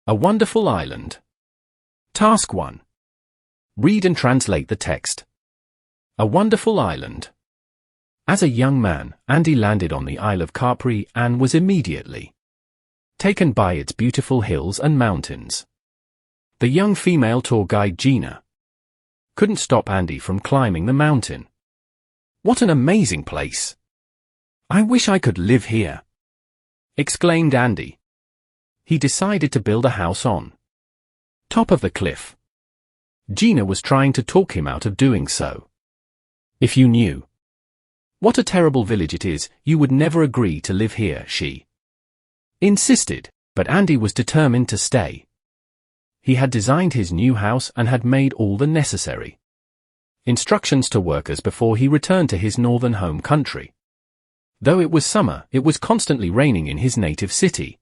A wonderful island. Task 1. Read and translate the text. A wonderful island. As a young man, Andy landed on the Isle of Capri and was immediately taken by its beautiful hills and mountains. The young female tour guide Gina couldn't stop Andy from climbing the mountain. "What an amazing place! I wish I could live here!" exclaimed Andy. He decided to build a house on top of the cliff. Gina was trying to talk him out of doing so. "If you knew what a terrible village it is, you would never agree to live here," she insisted, but Andy was determined to stay. He had designed his new house and had made all the necessary instructions to workers before he returned to his northern home country. Though it was summer, it was constantly raining in his native city.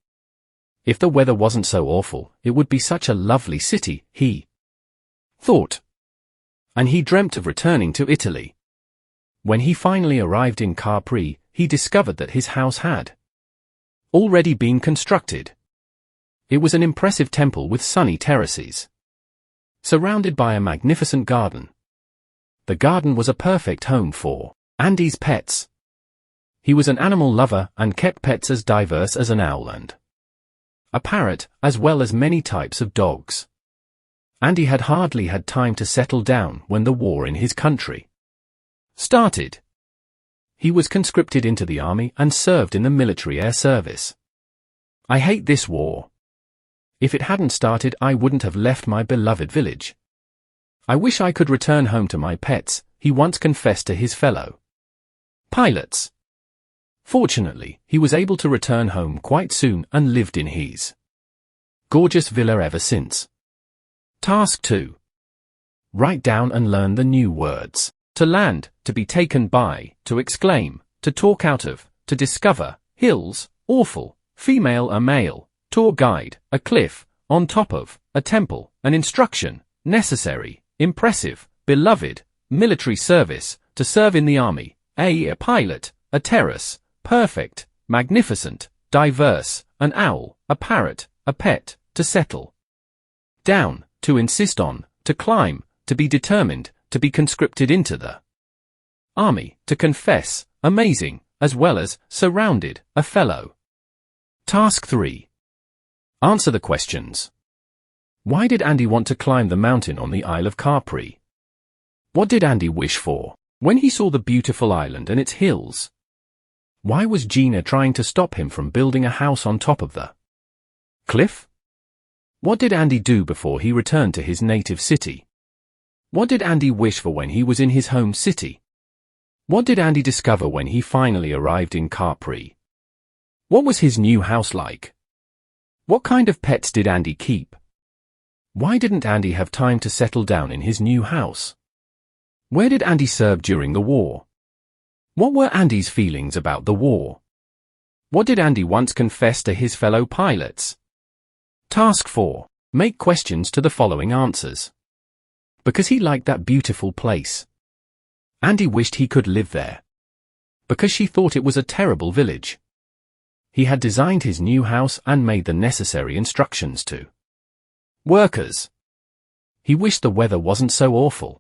If the weather wasn't so awful, it would be such a lovely city, he thought. And he dreamt of returning to Italy. When he finally arrived in Capri, he discovered that his house had already been constructed. It was an impressive temple with sunny terraces, surrounded by a magnificent garden. The garden was a perfect home for Andy's pets. He was an animal lover and kept pets as diverse as an owl and a parrot, as well as many types of dogs. Andy had hardly had time to settle down when the war in his country started. He was conscripted into the army and served in the military air service. "I hate this war. If it hadn't started, I wouldn't have left my beloved village. I wish I could return home to my pets," he once confessed to his fellow pilots. Fortunately, he was able to return home quite soon and lived in his gorgeous villa ever since. Task 2. Write down and learn the new words. To land, to be taken by, to exclaim, to talk out of, to discover, hills, awful, female a male, tour guide, a cliff, on top of, a temple, an instruction, necessary, impressive, beloved, military service, to serve in the army, a pilot, a terrace, perfect, magnificent, diverse, an owl, a parrot, a pet, to settle down, to insist on, to climb, to be determined, to be conscripted into the army, to confess, amazing, as well as surrounded, a fellow. Task 3. Answer the questions. Why did Andy want to climb the mountain on the Isle of Capri? What did Andy wish for when he saw the beautiful island and its hills? Why was Gina trying to stop him from building a house on top of the cliff? What did Andy do before he returned to his native city? What did Andy wish for when he was in his home city? What did Andy discover when he finally arrived in Capri? What was his new house like? What kind of pets did Andy keep? Why didn't Andy have time to settle down in his new house? Where did Andy serve during the war? What were Andy's feelings about the war? What did Andy once confess to his fellow pilots? Task 4. Make questions to the following answers. Because he liked that beautiful place. Andy wished he could live there. Because she thought it was a terrible village. He had designed his new house and made the necessary instructions to workers. He wished the weather wasn't so awful.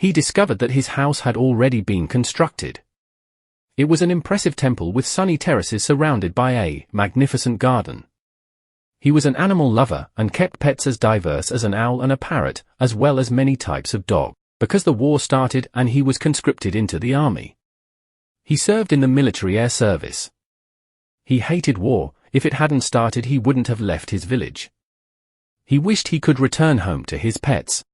He discovered that his house had already been constructed. It was an impressive temple with sunny terraces surrounded by a magnificent garden. He was an animal lover and kept pets as diverse as an owl and a parrot, as well as many types of dog, because the war started and he was conscripted into the army. He served in the military air service. He hated war. If it hadn't started, he wouldn't have left his village. He wished he could return home to his pets,